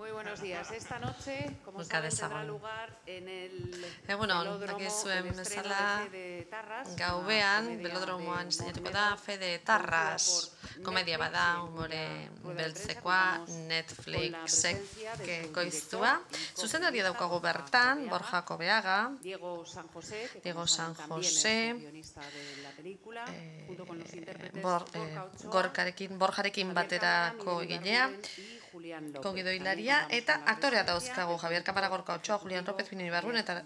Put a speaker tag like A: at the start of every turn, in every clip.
A: Muy buenos días. Esta noche, como saben, tendrá lugar en el velódromo el estreno de Fede Tarras.
B: Gaubean, velodromoan estrenatuko da Fede Tarras. Komedia bada, umore beltzekoa, Netflixek ekoiztua. Zuzendaria daukagu bertan, Borja Kobeaga,
A: Diego San José, que
B: Diego
A: como
B: San
A: saben, también es el
B: José,
A: guionista de la película, junto con los intérpretes
B: Borjarekin baterako egilea, kogidoilaria, eta aktorea dauzkagu Javier Cámara, Gorka Ochoa, Julián López, Pinini Barrun, eta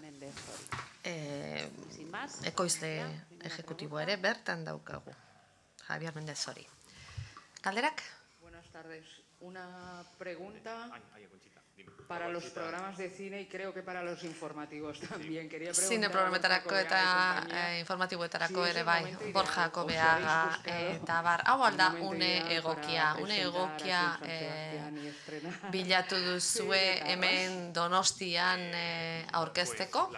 B: ekoizle ejecutibo ere bertan daukagu, Javier Méndez Sori. Galderak?
C: Buenas tardes. Una pregunta para los programas de cine y creo que para los informativos también. Quería preguntar
B: Zine programetarako eta informatiboetarako ere bai, Borja Kobeaga eta bar. Hau alda une egokia bilatu duzue hemen Donostian aurkezteko.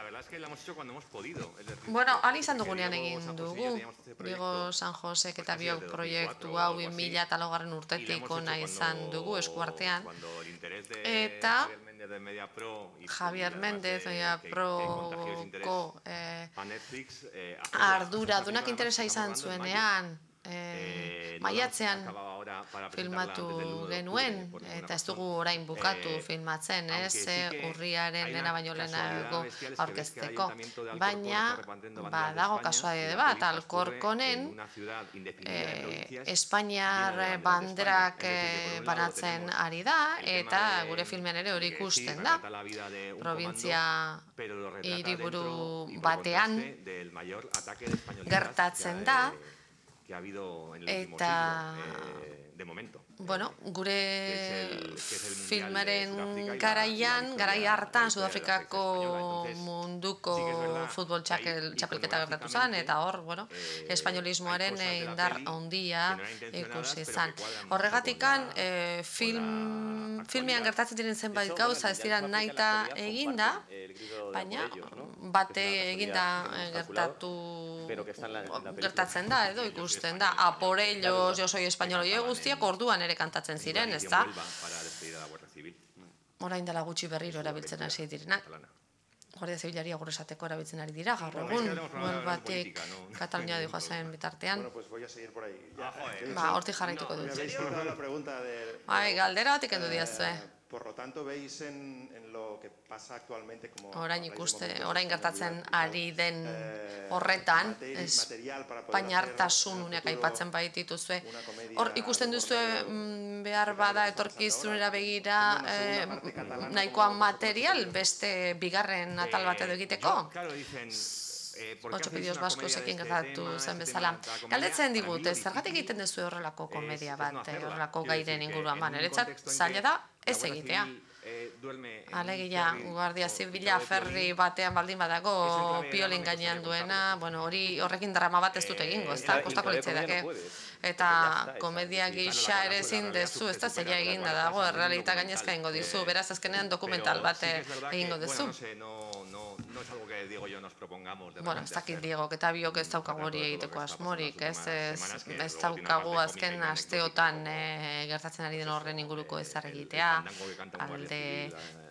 B: Bueno, han izan dugunean egin dugu, Diego San Josek eta biok proiektu hau 2008 urtetik ona izan dugu eskuartean, eta Javier Méndez, Mediaproko arduradunak interesa izan zuenean, maiatzean filmatu genuen, eta ez dugu orain bukatu filmatzen, urriaren lehena baino lehenago aurkezteko. Baina, dago kasua bat, Alkorkonen Espainiar banderak banatzen ari da, eta gure filmen ere hori ikusten da. Provintzia hiriburu batean gertatzen da, eta bueno, gure filmaren garai hartan Sudafrikako munduko futbol txapelketa gertatu zen, eta hor, espainolismoaren indar handia ikusi zen. Horregatikan, filmean gertatzen diren zenbait gauza ez dira nahita eginda, baina bate eginda gertatzen da, edo ikusten da. A por ellos, yo soy español, oie guztiak orduan ere kantatzen ziren, ez da? Orain dela gutxi berriro erabiltzen hasi direnak. Guardia Zibilari agur esateko erabiltzen ari dira, gaur egun, batek Katalunia dihoa zen bitartean. Hortik jarraituko dut. Galdera batik endu diazue.
D: Por lo tanto, veis en lo que pasa actualmente como...
B: Orain gertatzen ari den horretan, espainiartasun uneak aipatzen baitituzue. Hor ikusten duzue behar bada etorkizunera begira nahikoa material beste bigarren atal bat edo egiteko? 8 Pedidos Baskosekin gertatu zen bezala. Galdetzen digute, zergatik egiten duzu horrelako komedia bat, horrelako gairen inguruan, niretzat zaila da ez egitea. Alegia, Guardia Zibila ferri batean baldin badago piolin gainean duena, horrekin drama bat ez dut egingo, ez da, kostako litzaidake. Eta komedia gisa ere ezin dezu, ez da, zeila eginda dago, errealita gainezka egingo dizu, beraz azkenean dokumental bat egingo dezu. Bueno, ez dakit Diego, eta biok ez daukagu hori egiteko asmorik, ez daukagu azken asteotan gertatzen ari den horren inguruko ezar egitea, alde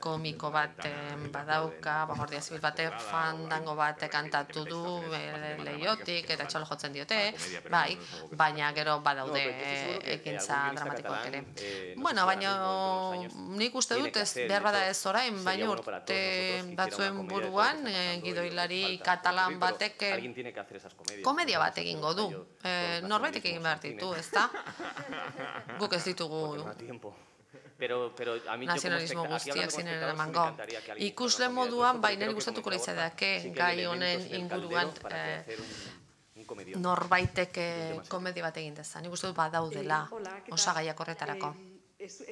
B: komiko bat badauka, Guardia Zibil batek fandango bat kantatu du leiotik eta txalo jotzen diote, baina gero badaude ekintza dramatikoak ere. Bueno, baina nik uste dut ez behar bada ez orain, baina urte batzuen buruan gidoilari katalan batek komedia bat egingo du. Norbaitek egin behar ditu, ez da? Guk ez ditugu nazionalismo guztiak zinen eramango. Ikusle moduan, baina gustatuko litzateke gai honen inguruan norbaitek komedia bat egin dezan. Nik uste dut badaudela osagaiak horretarako.
A: Es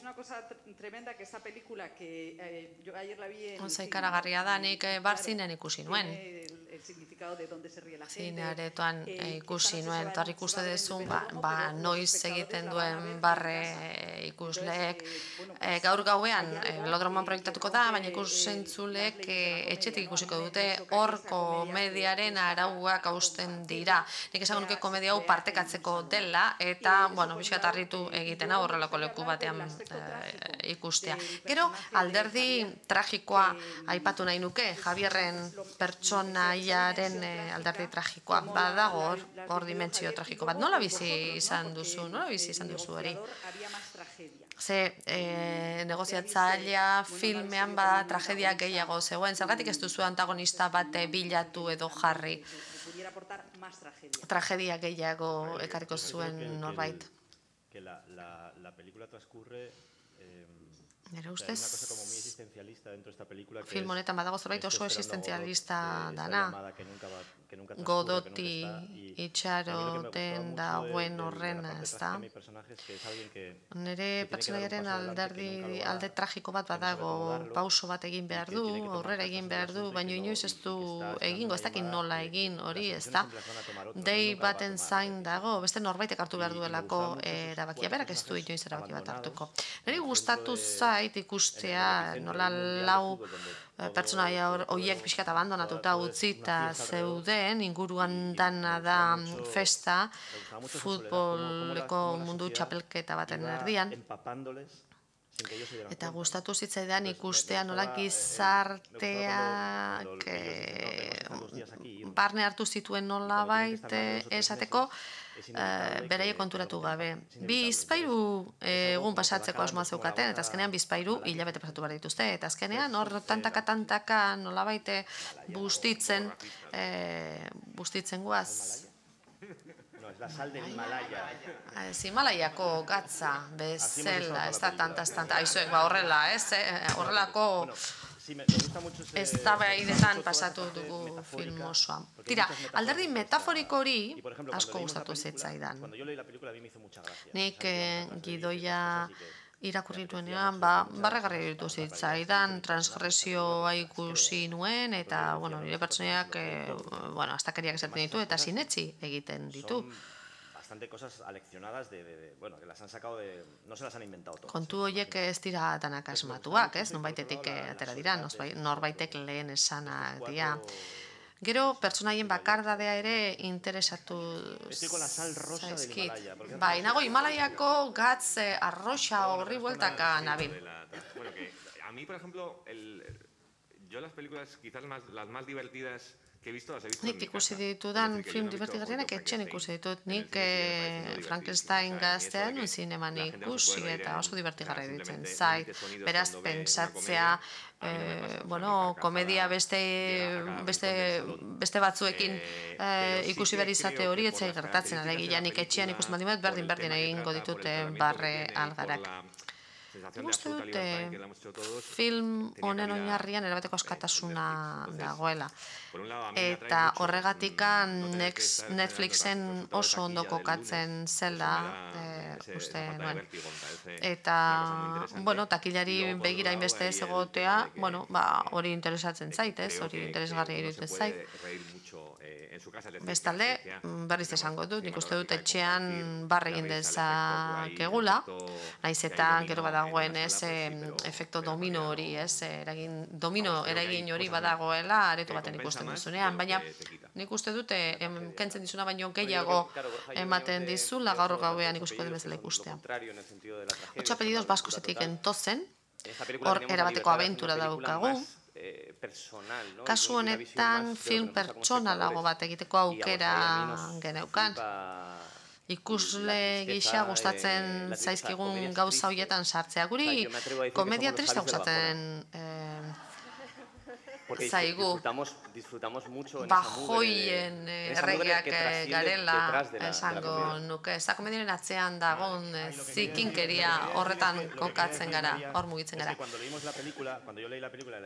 A: una cosa tremenda que esta película que yo ayer la vi en...
B: Onza ikaragarria da, nik barzinen ikusi nuen.
A: El significado de dónde se ríe la gente.
B: Zinearetoan ikusi nuen, eta ikuste dezun, noiz egiten duen barre ikusleek. Gaur gauean, velodromoan proiektatuko da, baina ikusentzulek etxetik ikusiko dute hor komediaren arauak hausten dira. Nik esango nuke komedia hau partekatzeko dela, eta, pixkat harritu egiten horrelako leku leku batean ikustea. Gero, alderdi tragikoa aipatu nahi nuke, Javierren pertsonaiaren alderdi tragikoa. Badago hor dimentsio tragiko bat. Nola bizi izan duzu hori? Ze negoziatzailea filmean tragedia gehiago zegoen, zergatik ez duzu antagonista bat bilatu edo jarri? Tragedia gehiago ekarriko zuen norbait. Nire ustez, film honetan badago zerbait oso existenzialista dana. Godoti itxaroten dagoen horren, ez da? Nire pertsonaiaren alde tragiko bat badago, pauso bat egin behar du, aurrera egin behar du, baina inoiz ez du egingo, ez dakit nola egin hori, ez da? Dei baten zain dago, beste norbaitek hartu behar duelako erabakia, berak ez du inoiz erabaki bat hartuko. Niri gustatu zait ikustea nola lau pertsonaia horiek pixkat abandonatuta utzita zeuden, inguruan dana da festa, futboleko mundu txapelketa baten erdian. Eta gustatu zitzaidan ikustea nola gizarteak barne hartu zituen nolabait esateko, beraiek konturatu gabe. Bizpahiru egun pasatzeko asmoa zeukaten, eta azkenean bizpahiru hilabete pasatu behar dituzte, eta azkenean hor tantaka nolabait bustitzen guaz.
D: La sal del Himalaya.
B: Himalaiako gatza bezala, ez da tanta, aizuek horrela, ez? Horrelako eztabaidetan pasatu dugu film osoa. Tira, alderdi metaforiko hori asko gustatu zitzaidan. Nik gidoia irakurri nuenean, barregarri ditu zitzaidan, transgresioa ikusi nuen, eta, nire pertsoniak, astakeriak esaten ditu, eta sinetsi egiten ditu.
D: Cosas aleccionadas que las han sacado no se las han inventado todas.
B: Kontu horiek ez dira danak asmatuak, ez? Nonbaitetik atera dira, norbaitek lehen esanak dira. Gero, pertsonaien bakardadea ere interesatu zaizkit. Bai, nago Himalaiako gatz arroxa horri bueltaka nabil.
E: A mí, por ejemplo, yo las películas quizás las más divertidas
B: nik ikusi ditudan film divertigarrienak etxen ikusi ditut. Nik Frankenstein gaztean zineman ikusi eta oso divertigarra ditzen zait. Beraz, pentsatzea, komedia beste batzuekin ikusi behar izate hori etzai gertatzen. Alegia, nik etxean ikusten baldin bat berdin egingo ditut barre algarak. Uste dut film honen oinarrian erabateko askatasuna dagoela. Eta horregatikan Netflixen oso ondo kokatzen zela uste nuen. Eta, takilari begira inbeste ez egotea, hori interesatzen zait, hori interesgarria iruditzen zait. Bestalde, berriz esango dut, nik uste dut etxean barre egin dezakegula, nahiz eta gero badagoen efekto domino hori, domino eragin hori badagoela areto baten ikusten duzunean, baina nik uste dut kentzen dizuna baino gehiago ematen dizula gaur gauean ikusiko den bezala ikustea. Ocho apellidos baskosetik entozen, hor erabateko abentura daukagu. Kasu honetan film pertsonalago bat egiteko aukera geneukan. Ikusle gisa gustatzen zaizkigun gauza horietan sartzea. Guri komedia trista gustatzen zaigu. Bajoien erregeak garela esango nuke. Ez da komediaren atzean dagoen zikinkeria horretan kokatzen gara, hor mugitzen gara.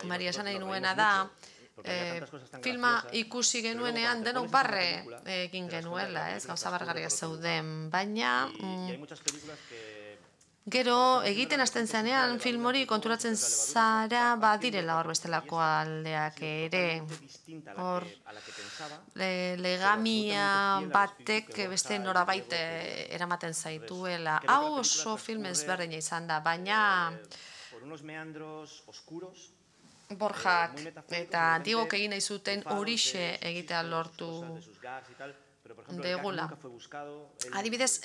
B: Maria esan nahi nuena da, filma ikusi genuenean denok barre egin genuela, gauza bargarria zeuden, baina gero egiten hasten zenean film hori konturatzen zara badirela hor bestelako aldeak ere. Hor legamia batek beste norabait eramaten zaituela. Hau oso film ezberdina izan da, baina Borjak eta Diegok egin nahi zuten horixe egitea lortu degula. Adibidez,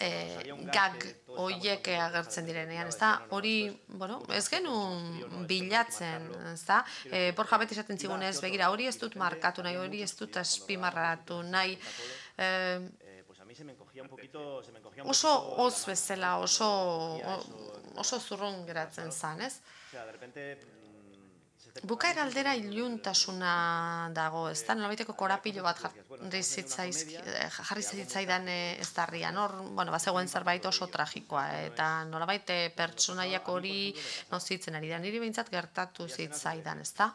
B: gag horiek agertzen direnean, ez da? Hori, bueno, ez genuen bilatzen, ez da? Borja beti esaten zigunez, begira, hori ez dut markatu nahi, hori ez dut azpimarratu nahi. Oso hoz bezala, oso zurrun geratzen zen, ez? Bukaera aldera iluntasuna dago, ez da? Nolabaiteko korapilo bat jarri zitzaidan ez darrian. Hor, bueno, bazegoen zerbait oso tragikoa, eta nolabait pertsonaiak hori nozitzen ari da. Niri behintzat gertatu zitzaidan, ez da?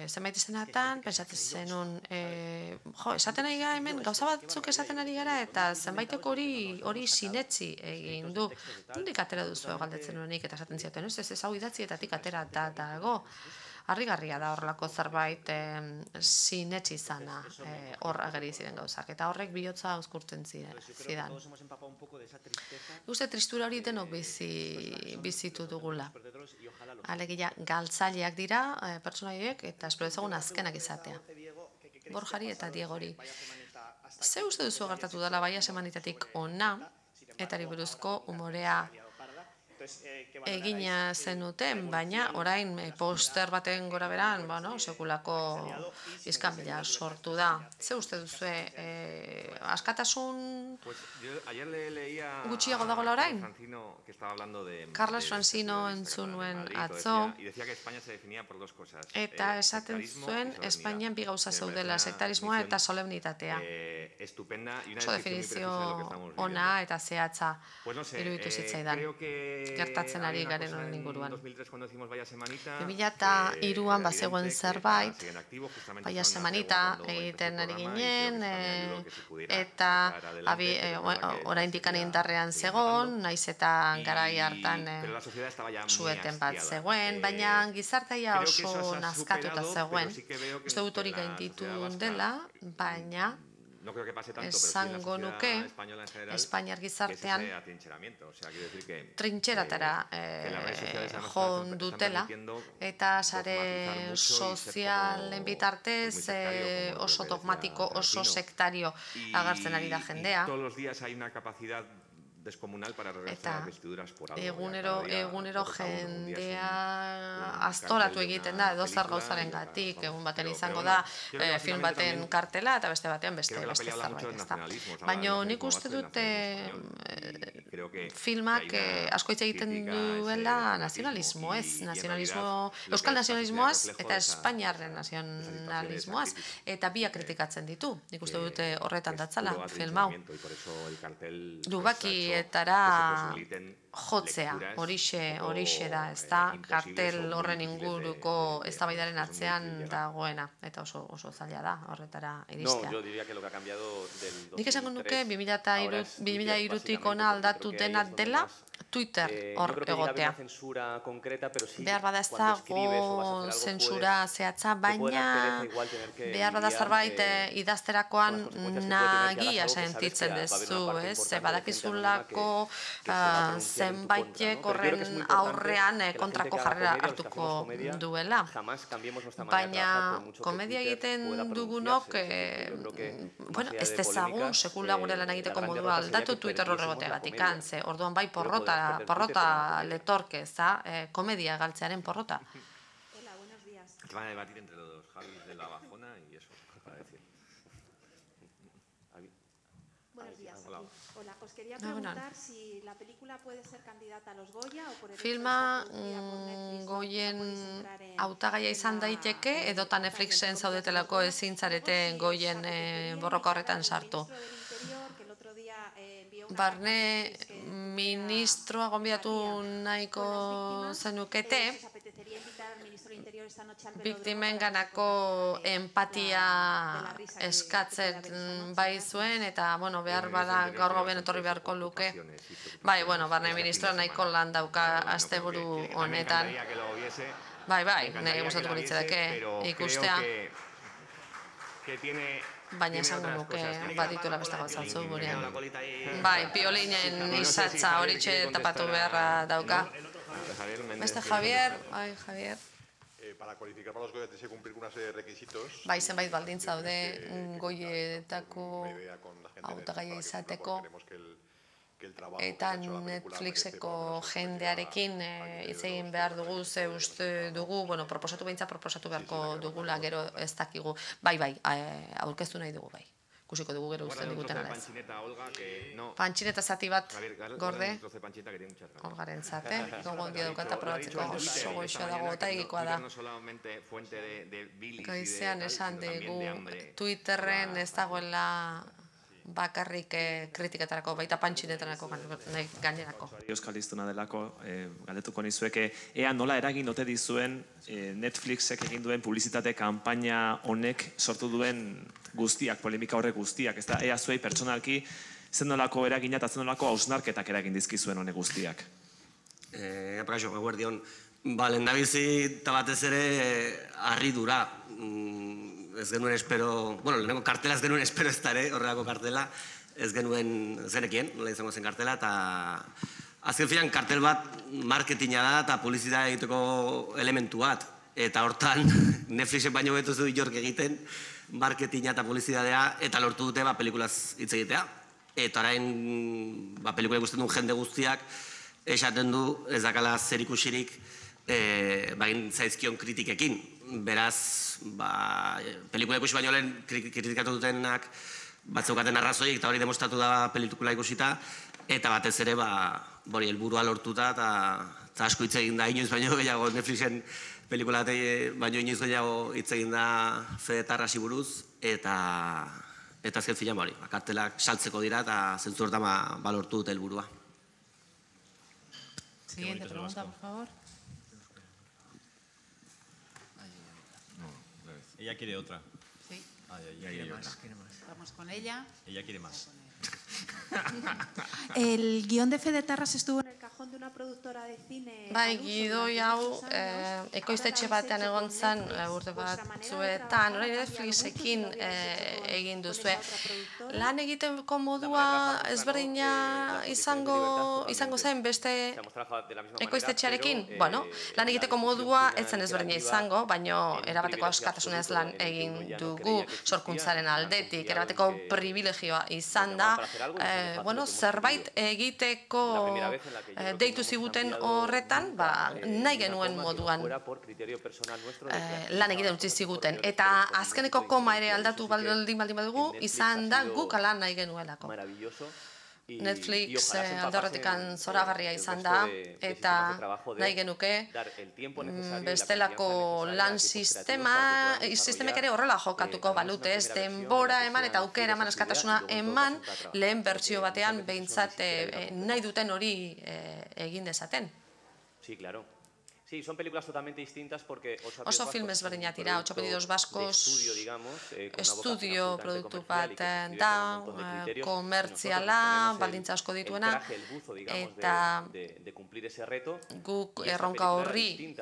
B: Zenbait izenatan, pensatzen zenun, esaten ari gara hemen, gauza batzuk esaten ari gara, eta zenbaitek hori sinetzi egin du. Nondik atera duzu galdetzen nuenik, eta esaten zioten, ez hau idatzietatik atera dago. Harrigarria da horrelako zerbait sinetzi izana hor ageri ziren gauzak, eta horrek bihotza auskurtzen zidan. Uste tristura hori denok bizitu dugula. Alegia, galtzaileak dira pertsonaiek eta espero dezagun azkenak izatea. Borjari eta Diegori. Ze uste duzu gertatu dela Baia Semanitatik ona, etari buruzko umorea egina zenuten, baina orain poster baten gora beran, sekulako iskanbila sortu da. Ze uste duzue, askatasun gutxiago dagoela orain? Carlos Francino entzun nuen atzo, eta esaten zuen Espainian bi gauza zeudela, sektarismoa eta solemnitatea. Oso definizio ona eta zehatza iruditu zitzaidan. Gertatzen ari garen honen inguruan. 2003an bazegoen zerbait, Baia Semanita egiten ari ginen, eta oraindik indarrean zegoen, naiz eta garai hartan sueten bat zegoen, baina gizartea oso nazkatuta zegoen. Uste dut hori gainditu dela, baina esango nuke Espainiar gizartean trintxeratara jo dutela, eta sare sozialen bitartez oso dogmatiko, oso sektario agertzen ari da jendea. Eta egunero jendea aztoratu egiten da edozer gauzaren gatik, egun baten izango da film baten kartela eta beste batean beste zerbait, ez da. Baina nik uste dut filmak asko hitz egiten duela nazionalismoez, euskal nazionalismoaz eta espainiarren nazionalismoaz, eta biak kritikatzen ditu. Nik uste dut horretan datzala film hau. Lubakietara jotzea, horixe da, ez da, kartel horren inguruko eztabaidaren atzean dagoena, eta oso zaila da horretara iristea. Nik esango nuke 2003tik ona aldatu dena dela Twitter hor egotea. Behar bada ez dago zentsura zehatza, baina behar bada zerbait idazterakoan nagia sentitzen dezu, ez? Badakizulako zenbaitek horren aurrean kontrako jarrera hartuko duela. Baina komedia egiten dugunok, ez dezagun sekula gure lan egiteko modua aldatu Twitter hor egoteagatik, ze orduan bai porrota letorke, komedia galtzearen porrota.
E: Se van a debatir entre los Javis de la Bajona y eso, para decir.
F: Buenos días. Hola, os quería preguntar si la película puede ser candidata a los Goya o por el
B: filma Goyen hautagaia izan daiteke, edota Netflixen zaudetelako ezin zareten Goyen borroka horretan sartu. Barne ministroa gonbidatu nahiko zenukete, biktimen ganako empatia eskatzen bai zuen, eta behar bada gaur goben etorri beharko luke. Bai, barne ministroa nahiko lan dauka asteburu honetan. Bai, nahi gustatuko litzateke ikustea. Baina esango nuke badituela beste gauzatzu gurean. Bai, piolinen izatza horitxe tapatu beharra dauka. Beste Javier, Javier.
G: Para cualificar para los Goya tiene que cumplir una serie de requisitos.
B: Bai, zenbait baldintza daude Goyetako hautagaia izateko. eta Netflixeko jendearekin hitz egin behar dugu, ze uste dugu, proposatu beharko dugula, gero ez dakigu, bai, aurkeztu nahi dugu, bai. Ikusiko dugu gero usten diguten ala ez. Pantxineta zati bat gorde, Olgaren zate, gogo ondia dukata probatzeko oso goixoa dago eta egikoa da. Goizean esan dugu Twitterren ez dagoela bakarrik kritiketarako, baita pantxinetarako gainerako.
H: Euskal Hiztuna delako, galdetuko nizueke, ea nola eragin ote dizuen Netflixek egin duen publizitate kanpaina honek sortu duen guztiak, polemika horrek guztiak, ez da, ea zuei pertsonalki zen nolako eragina eta zen nolako hausnarketak eragin dizkizuen honek guztiak.
I: Apakaixo, eguerdion, lehendabizi eta batez ere harridura. Ez genuen espero, lehenengo kartela ez genuen espero ez da ere, horrelako kartela, ez genekien, nola izango zen kartela, eta azken filan kartel bat marketinga da eta publizitate egiteko elementu bat, eta hortan Netflixen baino betu du inork egiten marketinga eta publizitatea, eta lortu dute pelikulaz hitz egitea, eta orain pelikula ikusten duen jende guztiak esaten du ez dakala zer ikusirik bagin zaizkion kritikekin. Beraz, pelikula ikusi baino lehen kritikatu dutenak batzeukaten arrazoiek eta hori demostratu da pelikula ikusita, eta batez ere hori helburua lortuta eta asko hitz egin da inoiz baino gehiago Netflixen pelikula baino inoiz gehiago hitz egin da Fede Tarrasi buruz, eta azken filan hori, kartelak saltzeko dira eta zentzu hortan lortu dute helburua.
A: Siguiente pregunta, por favor.
J: Ella quiere otra.
A: Sí.
J: Ella quiere
A: más. Vamos con ella.
J: Ella quiere más.
F: El guión de Fede Tarras estuvo en el cajón de una productora de cine.
B: Bai, gidoi hau ekoiztetxe batean egon zen urte batzuetan, orain Netflixekin egin duzue. Lan egiteko modua ezberdina izango zen beste ekoiztetxearekin? Bueno, lan egiteko modua ez zen ezberdina izango, baino erabateko askatasunez lan egin dugu sorkuntzaren aldetik, erabateko privilegioa izan da, zerbait egiteko deitu ziguten horretan, nahi genuen moduan lan egiten utzi ziguten. Eta azkeneko koma ere aldatu baldin badugu, izan da guk ala nahi genuelako. Netflix alde horretikan zoragarria izan da, eta nahi genuke bestelako lan sistemek ere horrela jokatuko balute, ez denbora eman eta aukera eman, askatasuna eman, lehen bertsio batean behintzat nahi duten hori egin dezaten.
D: Sí, claro. Sí, son películas totalmente distintas porque
B: oso film ezberdinak dira, 8 pedidos vascos, estudio produktu bat da, komertziala, baldintza asko dituena, eta guk erronka horri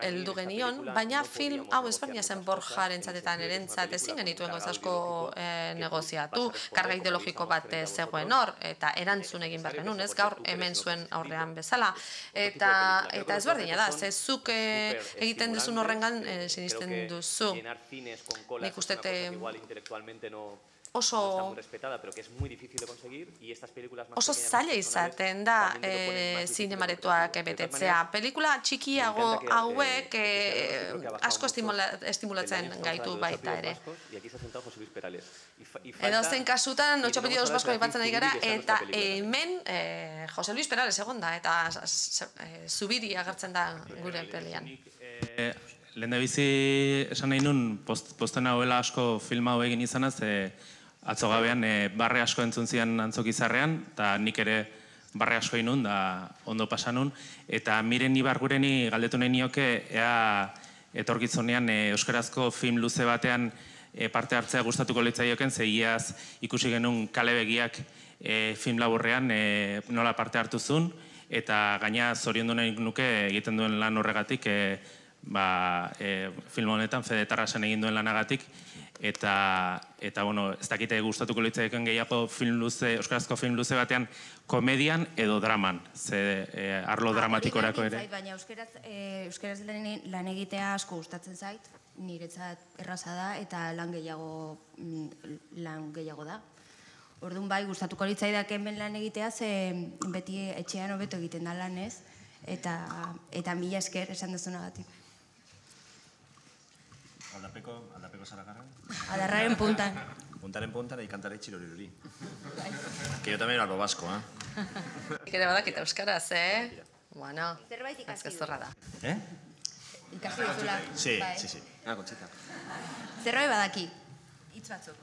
B: heldu genion, baina film hau ezberdina zen Borjarentzat eta nirentzat ezin genituen gauza asko negoziatu, karga ideologiko bat zegoen hor, eta erantzun egin behar genuen, ez gaur hemen zuen aurrean bezala, eta ezberdina da, zezuk egiten duzun horrengan sinisten duzu. Nik uste oso zaila izaten da zinemaretoak betetzea. Pelikula txikiago hauek asko estimulatzen gaitu baita ere. Edozein kasutan, 8 pedidos basko aipatzen ari gara, eta hemen Jose Luis Perales egon da, eta zubiri agertzen da gure pelean.
K: Lehendabizi esan nahi nun, posten hauela asko film hau egin izanaz, atzo gabean barre asko entzun zian Antzokizarrean, eta nik ere barre asko egin nun, da ondo pasan nun, eta Miren Ibargureni galdetu nahi nioke, ea etorkizunean euskarazko film luze batean parte hartzea gustatuko litzaioken, ze iaz ikusi genuen Kale Begiak film laburrean nola parte hartuzun, eta gaina zoriondu nahi nuke egiten duen lan horregatik, film honetan Fede Tarrasen egin duen lanagatik, eta ez dakite gustatuko litzaioken gehiago euskarazko film luze batean komedian edo draman, ze arlo dramatikorako ere.
L: Baina euskaraz lan egitea asko gustatzen zait, niretzat erraza da eta lan gehiago da. Orduan bai, gustatuko litzaidak hemen lan egitea, ze beti etxean hobeto egiten da lan ez, eta mila esker esan duzunagatik.
J: Aldapeko Zaragarren?
L: Adarraren puntan.
J: Puntaren puntan y cantaré chiroriruri. Que yo también hablo vasco,
B: Ere badakit euskaraz, Bueno, ez gezorra da.
L: Ikasi duzula.
J: Sí. Conchita.
L: Zerbait badaki, hitz batzuk.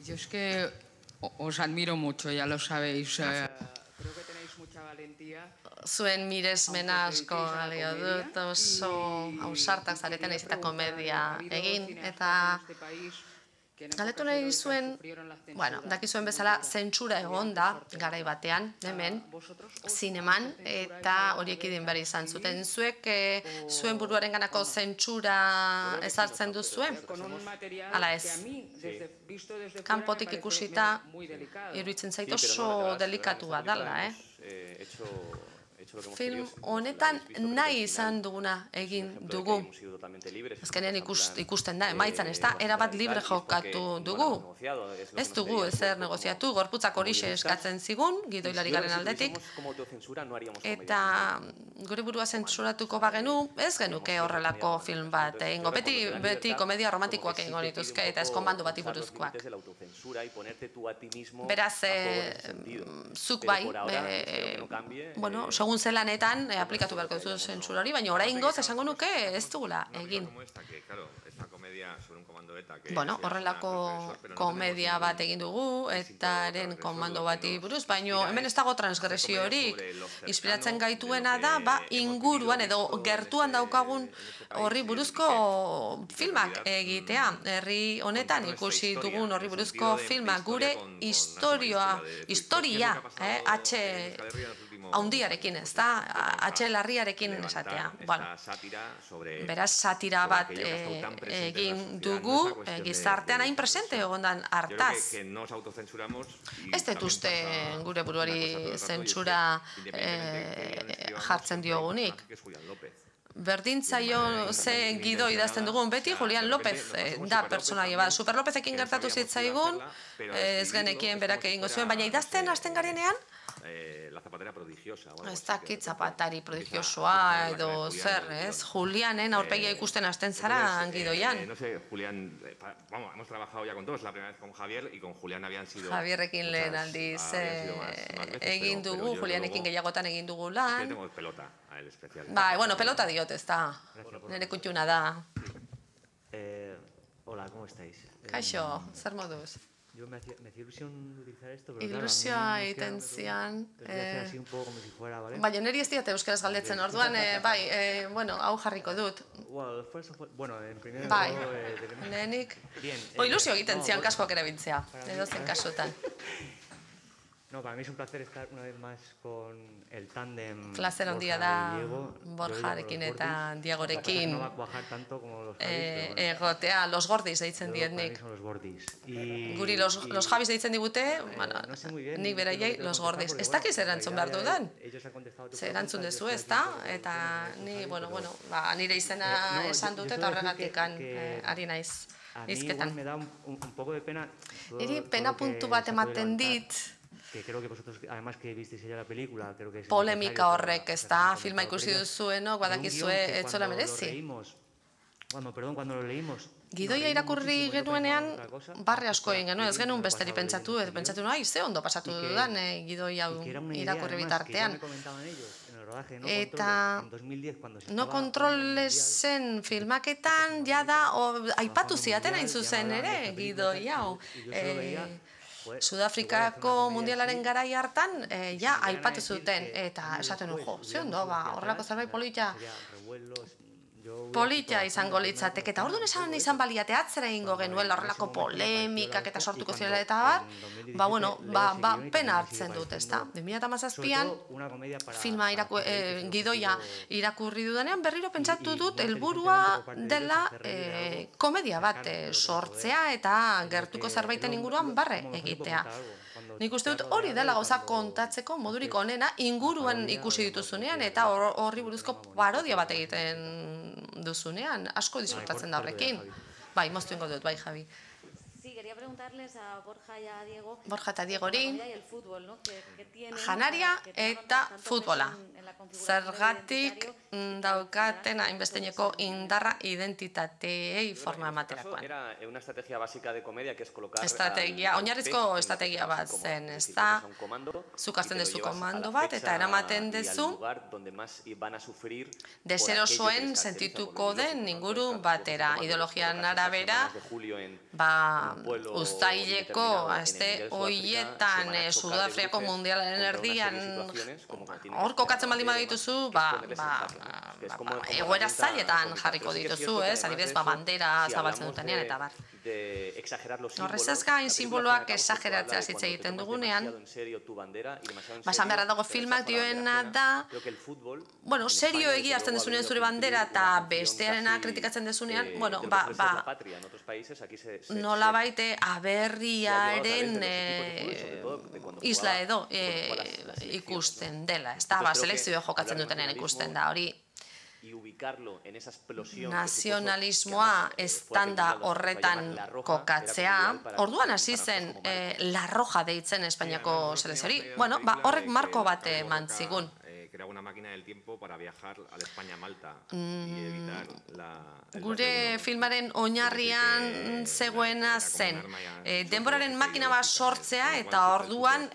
C: Yo es que os admiro mucho, ya lo sabéis. Creo que tenéis mucha valentía.
B: Zuen miresmena asko galio dut, oso ausartak zareten ez eta komedia egin, eta galetu nahi zuen, dakizuen bezala, zentsura egon da, garai batean, hemen, zineman, eta horiek idin behar izan zuten. Zuek, zuen buruaren ganako zentsura ezartzen duzuen? Hala ez. Kanpotik ikusita, iruditzen zait oso delikatua dela, Film honetan nahi izan duguna egin dugu. Azkenean ikusten da, emaitzan ez da, erabat libre jokatu dugu. Ez dugu ezer negoziatu, gorputzak horixe eskatzen zigun, Guido Hilarigaren aldetik. Eta gure burua zentsuratuko bagenu, ez genuke horrelako film bat egingo. Beti komedia romantikoak egingo dituzke eta ez konbandu bati buruzkoak. Beraz, zuk bai, segun zelanetan aplikatu beharko duzu zentsura hori, baina oraingoz esango nuke ez dugula egin. Horrelako komedia bat egin dugu, etaren komando bati buruz, baina hemen ez dago transgresio horik. Inspiratzen gaituena da, inguruan edo gertuan daukagun horri buruzko filmak egitea. Herri honetan ikusi dugun horri buruzko filmak gure historia, haundiarekin ez da, atxe-larriarekin esatea. Beraz, satira bat egin dugu, gizartean hain presente egondan hartaz. Ez dut uste gure buruari zentsura jartzen diogunik. Berdintzaio ze Guido idazten dugun, beti Julián López da personaia bat. Super Lópezekin gertatu zitzaigun, ez genekien berak egingo zuen, baina idazten hasten garenean, ez dakit zapatari prodigiosoa edo zer, ez? Julianen aurpegia ikusten hasten zara Guidoian.
E: No sé, Julián, hemos trabajado ya con todos, la primera vez con Javier y con Julián habían sido...
B: Javierrekin lehen aldiz egin dugu, Julianekin gehiagotan egin dugu lan.
E: Yo tengo pelota a él especial.
B: Pelota diot, ez da, nire kutxuna da.
M: Hola, ¿cómo estáis?
B: Kaixo, zer moduz?
M: Yo me hacía ilusión utilizar esto, pero
B: ilusioa egiten zian.
M: Así un poco como si fuera, ¿vale?
B: Baina niri ez diate euskaraz galdetzen, orduan, hau jarriko dut.
M: Bueno, en primer
B: lugar... lehenik... Ilusio egiten zian kaskoak erabiltzea, edo zen kasutan.
M: No, para mí es un placer estar una vez más con el tándem
B: placer handia da Borjarekin eta Diegorekin egotea, los Gordis deitzen dietnik. Guri los Javis deitzen digute, nik beraiei los Gordis. Ez dakiz erantzun behar dudan. Ze erantzun dezu ez da, eta nire izena esan dute eta horregatik ari naiz izketan. Niri pena puntu bat ematen dit,
M: que creo que vosotros, además que visteis ya la película, creo que es
B: polemika horrek, ez da, filma ikusi duzuenok, badakizue, etzola merezi.
M: Cuando lo leímos...
B: Gidoia irakurri genuenean, barre asko egin genuen, ez genuen besteri pentsatu, ze ondo pasatu dudan Gidoia irakurri bitartean. Eta No Kontrolesen filmaketan, jada, aipatu ziaten hain zuzen ere, Gidoia hau. Sudafrikako mundialaren garai hartan, aipatu zuten, eta esaten jo, ze ondo, horrelako zerbait polita izango litzatek, eta orduan izan baliate atzera egingo genuela horrelako polemikak eta sortuko zirela eta pena hartzen dut, ez da? 2017an, filma Gidoia irakurri dudanean, berriro pentsatu dut helburua dela komedia bat sortzea eta gertuko zerbaiten inguruan barre egitea. Nik uste dut hori dela gauza kontatzeko modurik onena inguruan ikusi dituzunean eta horri buruzko parodia bat egiten duzunean, asko disfrutatzen da horrekin. Bai, moztu ingo dut, bai, Javi.
N: Sí, quería
A: preguntarles a Borja y a Diego.
B: Borja eta Diegori.
A: El fútbol, ¿no?
B: Janaria eta futbola. Zergatik daukaten hainbesteineko indarra identitateei forma ematerakoan.
D: Era una estrategia básica de comedia que es colocar
B: oinarrizko estrategia bat zen, ez da, zuk hartzen dezu komando bat eta eramaten dezu deserosoen sentituko den inguru batera. Ideologian arabera, uztaileko aste hoietan Sudafriako mundialaren erdian hor kokatzen baldin badituzu, egoera zailetan jarriko dituzu, adibidez, bandera zabaltzen dutenean eta bar. Horrez ez gain simboloak exageratzea hitz egiten dugunean, esan beharra dago filmak dioena da, serio egia hartzen dezunean zure bandera eta bestearena kritikatzen dezunean, nola baite aberriaren isla edo ikusten dela, ez da, selekzioa jokatzen dutenean ikusten da, hori nazionalismoa estanda horretan kokatzea, orduan hasi zen La Roja deitzen Espainiako selekziori, horrek marko bat eman zigun.
E: Creaba una máquina del tiempo para viajar a España Malta y evitar
B: gure filmaren oinarrian zegoena zen denboraren makina bat sortzea eta orduan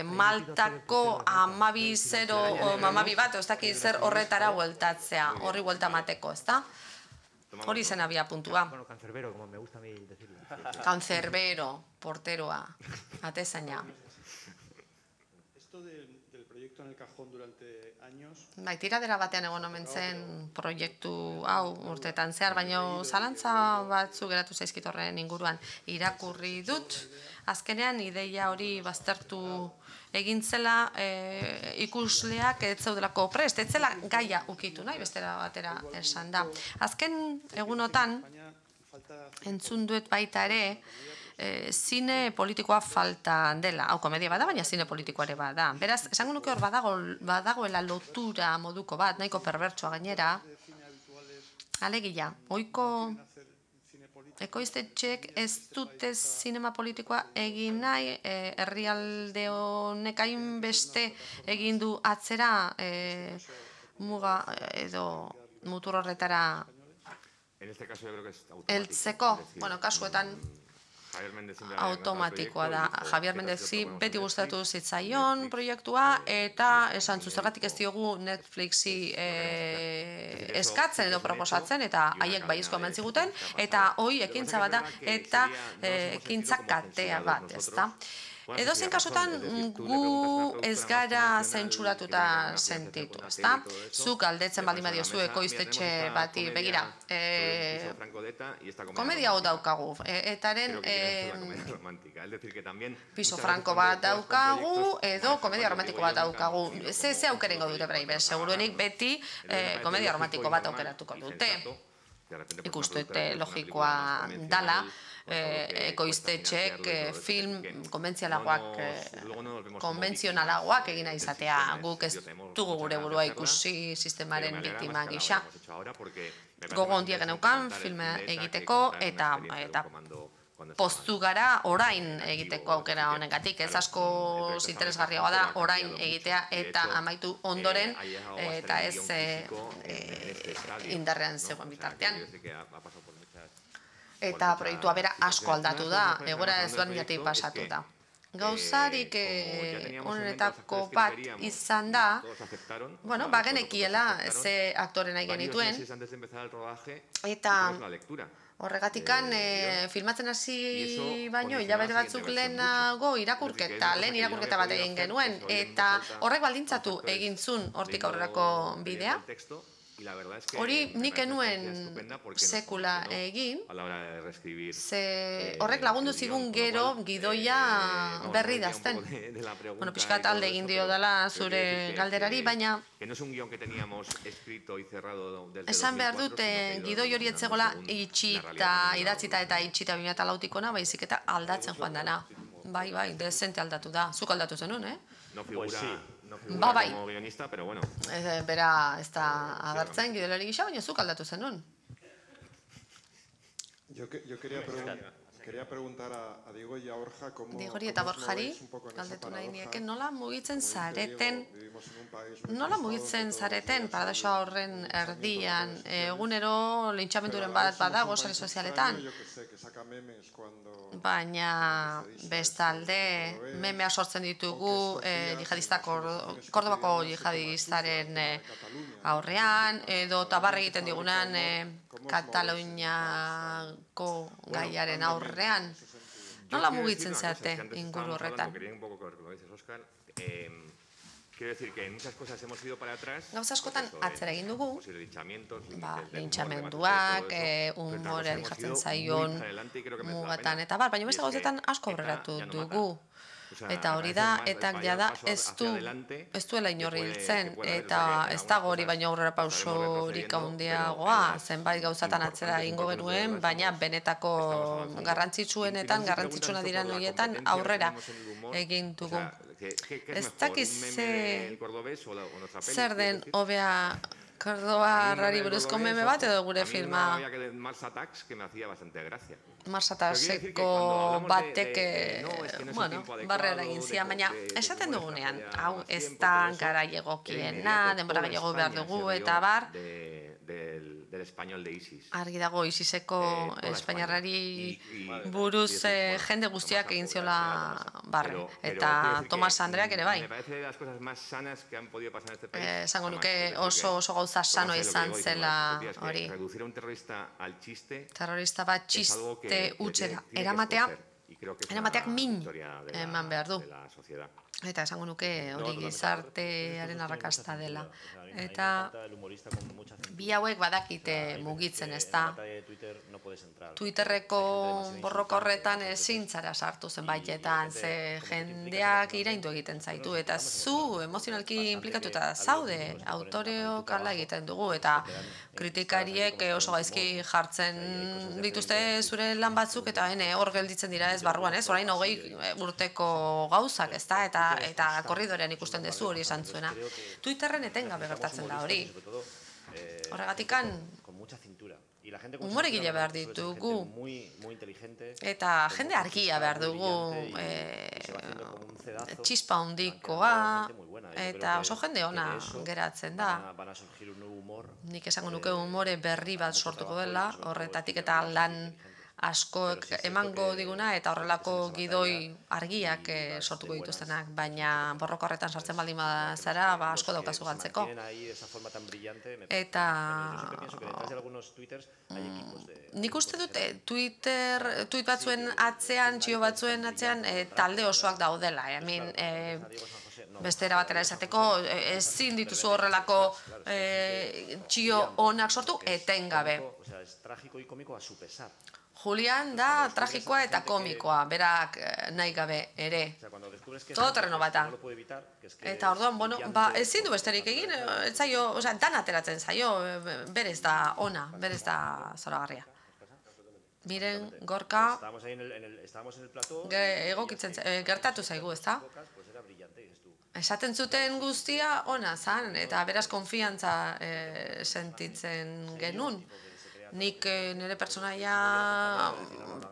B: Maltako 12 bat, ez dakit zer horretara bueltatzea, horri buelta mateko, ez da? Hori zen abia puntua.
M: Cancerbero, como me gusta a mí decirlo.
B: Cancerbero, porteroa, atezaina.
N: Esto del proyecto en el cajón durante años.
B: Tiradera batean egon omen zen proiektu hau urteetan zehar, baina zalantza batzu geratu zaizkit horren inguruan. Irakurri dut, azkenean ideia hori baztertu egin zela ikusleak ez zeudelako prest, ez zela gaia ukitu nahi, bestera batera esan da. Azken egunotan, entzun duet baita ere, zine politikoa falta dela. Hau komedia bada, baina zine politikoa ere bada. Beraz, esango nuke hor badagoela lotura moduko bat, nahiko perbertsoa gainera. Alegia, oiko ekoiztetxeek ez dute zinema politikoa egin nahi, herrialde honek hainbeste egin du atzera muga edo mutur horretara heltzeko, kasuetan automatikoa da. Javier Mendezi beti gustatu zitzaion proiektua eta esan zuzergatik ez diogu Netflixi eskatzen edo proposatzen eta haiek baiezko eman ziguten eta hoi ekintza bat da eta ekintza katea bat, ez da? Edozein kasutan gu ez gara zentsuratuta sentitu, ez da? Zuk aldetzen baldin badiozu ekoiztetxe bati, begira, komedia hau daukagu, etaren piso franko bat daukagu edo komedia romantiko bat daukagu. Ze aukerengo dure berai, seguruenik beti komedia romantiko bat aukeratuko dute. Ikustute logikoa dala, ekoiztetxek film konbentzionalagoak egina izatea, guk ez dugu gure burua ikusi sistemaren biktima gisa. Gogo ondia geneukan filma egiteko eta poztu gara orain egiteko aukera honegatik. Ez asko interesgarriagoa da orain egitea eta amaitu ondoren eta ez indarrean zegoen bitartean. Eta proiektua bera asko aldatu da, egora ezberdinatik pasatu da. Gauzarik honetako bat izan da, bagenekiela ze aktore nahi genituen, eta horregatikan filmatzen hasi baino hilabete batzuk lehenago lehen irakurketa bat egin genuen, eta horrek baldintzatu egin zuen hortik aurrerako bidea. Hori nik enuen sekula egin, horrek lagundu zigun gero gidoia berri dazten. Pixkat alde egin dio dela zure galderari, baina esan behar dut gidoi hori etzegola idatzita eta itxita 2004-tikona, baizik eta aldatzen joan dana. Bai, dezente aldatu da. Zuk aldatu zenun,
E: como guionista, pero bueno.
B: Bera ez da agertzen gidolari gisa, baina zuk aldatu zenun.
N: Yo quería preguntar.
O: Quería preguntar a Diego y a Borja cómo
B: eta Borjari, galdetu nahi nieke, nola mugitzen zareten paradoxa horren erdian, egunero lintxamenduren bat badago sare sozialetan, baina bestalde memeak sortzen ditugu jihadistak, Kordobako jihadistaren aurrean, edo tabarra egiten digunan Kataluniako gaiaren aurrean. Nola mugitzen zarete inguru horretan?
E: Quiero decir que en muchas cosas hemos ido para atrás.
B: Gauza askotan atzera egin dugu, lintxamenduak, humoreari jartzen zaion mugatan eta bar, baina beste gauzetan asko aurreratu dugu. Eta hori da, eta jada ez duela inorri hiltzen, eta ez dago hori baino aurrera pausorik handiagoa, zenbait gauzatan atzera egingo genuen, baina benetako garrantzitsuenetan, garrantzitsuena diren horietan aurrera egin dugu. Ez dakiz zer den hobea Kordobarrari buruzko meme bat edo gure filma Mars Attacks-eko batek barrera egin zian, baina esaten dugunean, hau ez da garai egokiena, denbora gehiago behar dugu eta bar, argi dago ISISeko espainiarrari buruz jende guztiak egin ziola barre, eta Tomas Andreak ere bai. Esango nuke oso gauza sanoa izan zela hori. Terrorista bat txiste utxera eramateak min eman behar du. Eta esango nuke hori gizartearen arrakasta dela. Eta bi hauek badakite mugitzen, ez da. Twitterreko borroka horretan ezin zara sartu zenbaitetan, ze jendeak iraindu egiten zaitu, eta zu emozionalki implikatuta zaude, autoreok ala egiten dugu, eta kritikariek oso gaizki jartzen dituzte zure lan batzuk, eta hor gelditzen dira ez barruan, ez? Orain 20 urteko gauzak, ez da, eta korridorean ikusten dezu hori esan zuena. Twitterren etengabe gertatzen da hori. Horregatikan, humoregile behar ditugu, eta jende argia behar dugu, txispa handikoa, eta oso jende ona geratzen da. Nik esango nuke humore berri bat sortuko dela, horretatik eta lan askoek emango diguna eta horrelako gidoi argiak sortuko dituztenak, baina borroka horretan sartzen baldin bazara, asko daukazu galtzeko. Eta nik uste dut tweet batzuen atzean, txio batzuen atzean talde osoak daudela. Beste era batera esateko, ezin dituzu horrelako txio onak sortu etengabe. Julian da tragikoa eta komikoa, berak nahi gabe ere. Todo terreno bata. Eta orduan, ezin du besterik egin, dan ateratzen zaio, berez da ona, berez da zoragarria. Miren, Gorka, egokitzen gertatu zaigu, ez da? Esaten zuten guztia ona zan, eta beraz konfiantza sentitzen genuen. Nik nire pertsonaia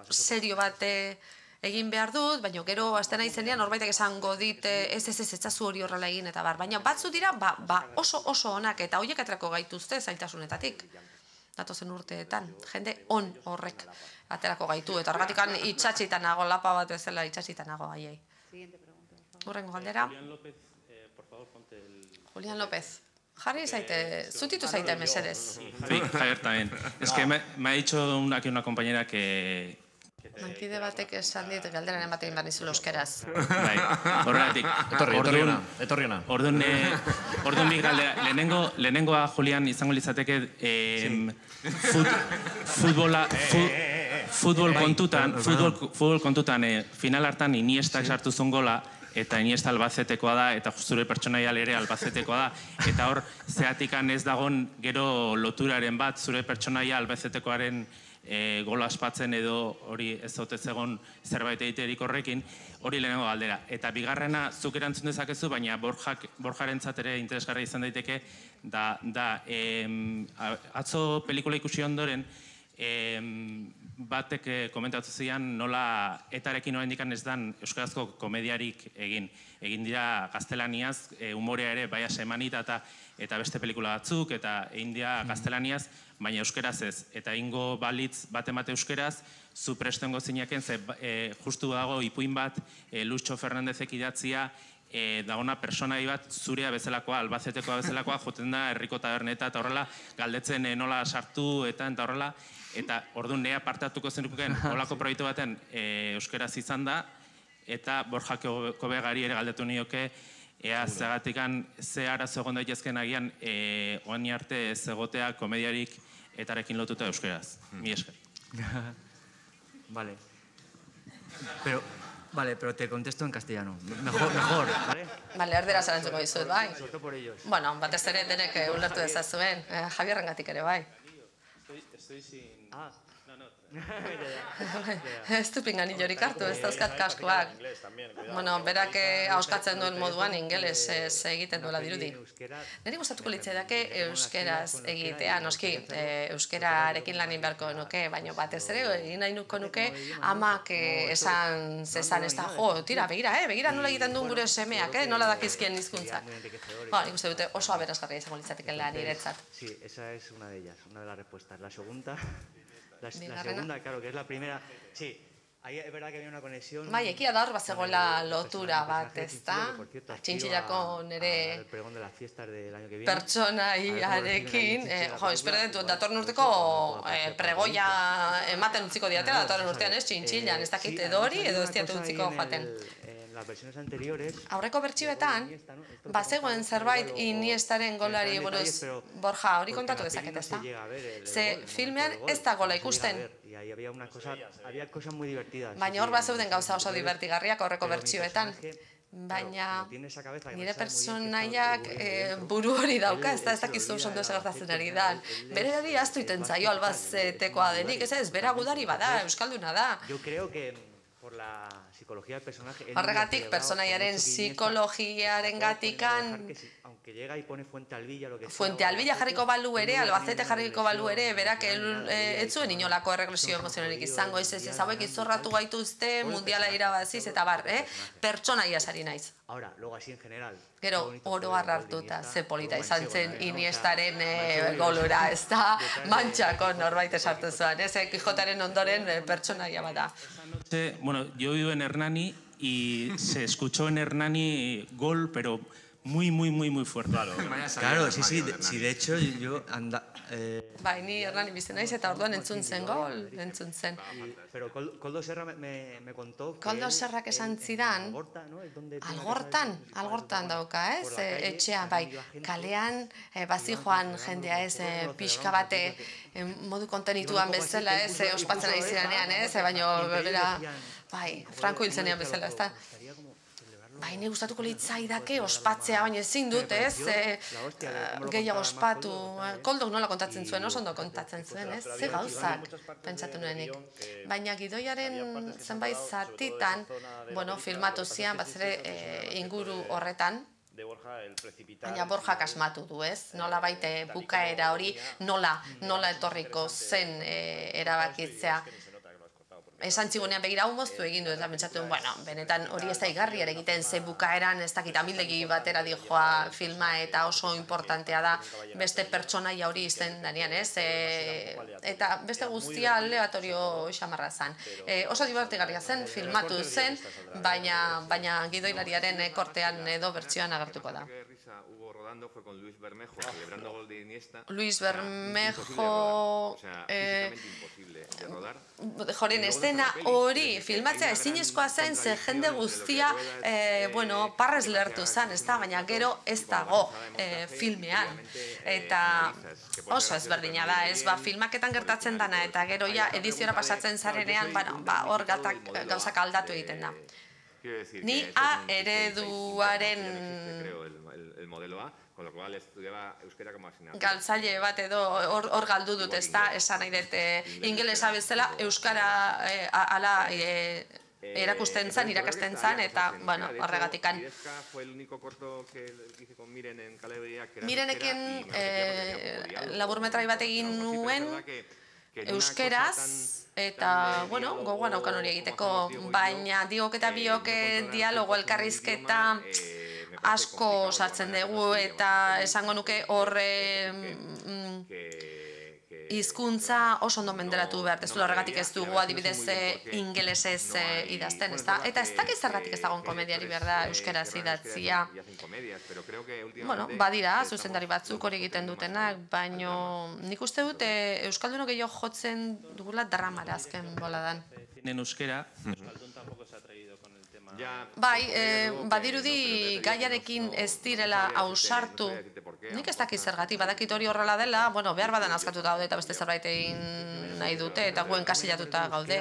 B: serio bat egin behar dut, baina gero azten aizenean norbaitek esango dit ez etzazu hori horrela egin eta bar. Baina batzu dira oso onak eta horiek aterako gaituzte zailtasunetatik. Datozen urteetan, jende on horrek aterako gaitu. Eta horregatik itxatxitan nago, lapa bat ezela itxatxitan nago haiei. Hurrengo galdera. Julian López. Jarri zaite, zutitu zaite mesedez.
K: Sí, Javier también. Es que me ha dicho aquí una compañera que...
B: Nankide batek esan dit galderaren batekin behar nizula euskeraz.
K: Bai, horregatik.
J: Etorriona.
K: Orduan bi galdera. Lehenengoa, Julian, izango litzateke futbol kontutan final hartan Iniestak sartu zuen gola, eta Iniesta Albacetekoa da, eta zure pertsonaial ere Albacetekoa da, eta hor, zeatikan ez dagon gero loturaren bat, zure pertsonaia Albacetekoaren gola aspatzen edo hori ez zotez egon zerbait egiterik horrekin, hori lehenengo galdera. Eta bigarrena zuk erantzun dezakezu, baina Borjarentzat ere interesgarria izan daiteke, da atzo pelikula ikusi ondoren, batek komentatu zian nola etarekin oraindik ez dan euskarazko komediarik egin. Egin dira gaztelaniaz, umorea ere bai semanita eta beste pelikula batzuk, eta egin dira gaztelaniaz, baina euskeraz ez. Eta ingo balitz bat emate euskeraz, zu prestengo zinaken, ze justu dago ipuin bat, Lucho Fernandezek idatzia, dagona personai bat zurea bezalakoa, Albacetekoa bezalakoa, joten da herriko taberneta, eta horrela, galdetzen nola sartu, eta horrela, eta orduan nea partatuko zenuken holako proiektu baten euskeraz izan da, eta Borja Kobegari ere galdetu nioke, ea zagatikan ze arazo egon daitezken agian oain arte ez egotea komediarik etarekin lotuta euskeraz. Mi esker.
M: Vale. Pero te contesto en castellano. Mejor, ¿vale?
B: Vale, erderaz erantzuko dizut, bai.
M: Sobre todo por ellos.
B: Bueno, batez ere denek ulertu dezazuen. Javierrengatik ere, bai.
N: Estoy sin...
B: Ez du pingan hilorik hartu, ez dauzkat kaskoak. Bueno, berak hauskatzen duen moduan ingeles egiten duela dirudi. Neri gustatuko litzaidake euskeraz egitea, noski euskerarekin lanin beharko nuke, baina batez ere egin nahi nuke amak esan zezan ez da, jo, tira, begira nola egiten duen gure semeak, nola dakizkien hizkuntzak. Nik uste dute oso aberasgarria izango litzatekela niretzat.
M: Sí, esa es una de ellas, una de las respuestas. La segunda... La segunda, claro, que es la primera... Sí, ahí es verdad que había una conexión...
B: Bai, ekia da hor bazegoela lotura bat, ez da? Txintxillako nire pertsonaiarekin. Jo, espero dut, datorren urteko pregoia ematen utziko diatela, datorren urtean ez, txintxillan, ez dakit edo hori, edo ez diatu utziko joaten. Aurreko bertsioetan, bazegoen zerbait Iniestaren golari buruz, Borja, hori kontatu dezaket, ez da? Ze filmean ez da gola ikusten. Baina hor bazeuden gauza oso divertigarriak aurreko bertsioetan. Baina nire personaiak buru hori dauka, ez dakizu oso ondo gertatzen ari da. Berari ahaztu iten zaio Albacetekoa denik, ez bera gudari bada, euskalduna da. Horregatik, personaiaren psikologiaren gatikan Fuente Albilla jarriko balu ere, Albacete jarriko balu ere, berak ez zuen inolako erregresio emozionalik izango, ez hauek izorratu gaituzte, mundiala irabaziz, eta bar, pertsonaia sari naiz. Gero, oro hartuta, ze polita izan zen Iniestaren golura, ez da, mantxako norbait esartu zuen, ez, Kijotaren ondoren pertsonaia bada.
K: Bueno, yo vivo en Hernani y se escuchó en Hernani gol, pero muy fuerte.
M: Claro, sí, de hecho yo
B: Bai, ni Hernani bizi naiz eta orduan entzun zen gol, entzun zen.
M: Pero Koldo Serra me contó que
B: Koldo Serrak esan zidan, algortan dauka, ez? Etxea, bai, kalean bazi joan jendea, ez, pixka bate modu kontenituan bezala, ez, ospatzen ari ziranean, ez, baina bera, bai, Franco hil zenean bezala, ez da? Bai, ni gustatuko litzaidake ospatzea, baina ezin dut, ez? Gehiago ospatu. Koldok nola kontatzen zuen, oso ondo kontatzen zuen, ez? Ze gauzak, pentsatu nuenik. Baina gidoiaren zenbait zatitan, filmatu zian, batzere inguru horretan, baina Borjak asmatu du, ez? Nola baite bukaera hori, nola etorriko zen erabakitzea. Esan txigunean begira hau moztu egin du, eta pentsatu, benetan hori ez da igarriare egiten, ze bukaeran ez dakit amildegi batera dijoa filma eta oso importantea da beste pertsonaia hori izten danean, ez? Eta beste guztia aleatorio xamarra zen. Oso divertigarria zen, filmatu zen, baina gidoilariaren kortean edo bertsioan agertuko da.
E: Fue con Luis Bermejo celebrando gol de Iniesta.
B: Luis Bermejo joren estena hori filmatzea ezinezkoa zen, ze jende guztia parrez lertu zen, ez da, baina gero ez dago filmean. Eta oso ezberdina da, ez, filmaketan gertatzen dana, eta gero ja ediziora pasatzen zarenean, hor gauzak aldatu egiten da. Ni A ereduaren galtzaile bat edo hor galdu dut, ez da, esan nahi dut ingelesa bezala euskara ala erakusten zen, irakasten zen, eta, horregatikan. Mirenekin laburmetrai bat egin nuen, euskeraz, eta, bueno, gogoan aukan hori egiteko, baina diok eta biok dialogo elkarrizketa asko sartzen dugu, eta esango nuke horre hizkuntza oso ondo menderatu behar, ez du horregatik ez dugu adibidez ingelesez idazten, eta ez dakiz zergatik ez dagoen komediari behar da euskeraz idatzia. Bueno, badira, zuzendari batzuk hori egiten dutenak, baina nik uste dut euskaldunok gehiago jotzen dugula dramara azken boladan.
K: En euskera,
B: bai, badirudi gaiarekin ez direla ausartu. Nik ez dakit zergatik, badakit hori horrela dela, bueno, behar badan azkatuta gaude eta beste zerbait egin nahi dute, eta guen kasilatuta gaude.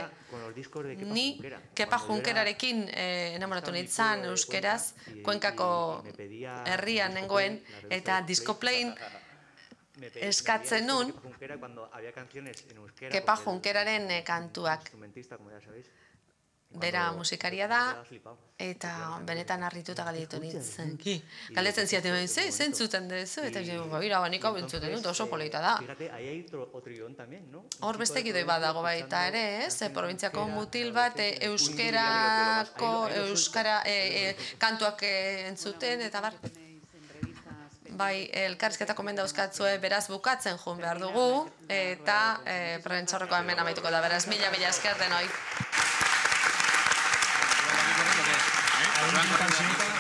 B: Ni Kepa Junkerarekin enamoratu nintzen euskeraz, Kuenkako herrian nengoen, eta Discoplain eskatzen nun Kepa Junkeraren kantuak. Bera musikaria da, eta benetan harrituta galditu nintzen. Galdetzen ziaten, zentzuten dezu, eta gira, nik hau entzuten dut, oso polita da. Hor beste gidoi bat dago baita ere, ez? Probintziako mutil bat euskerako, kantuak entzuten, eta bar. Bai, elkarrizketako menda euskatzue beraz bukatzen joan behar dugu, eta prentxaurreko hemen amaituko da, beraz, mila esker denoi.
P: Una cancionita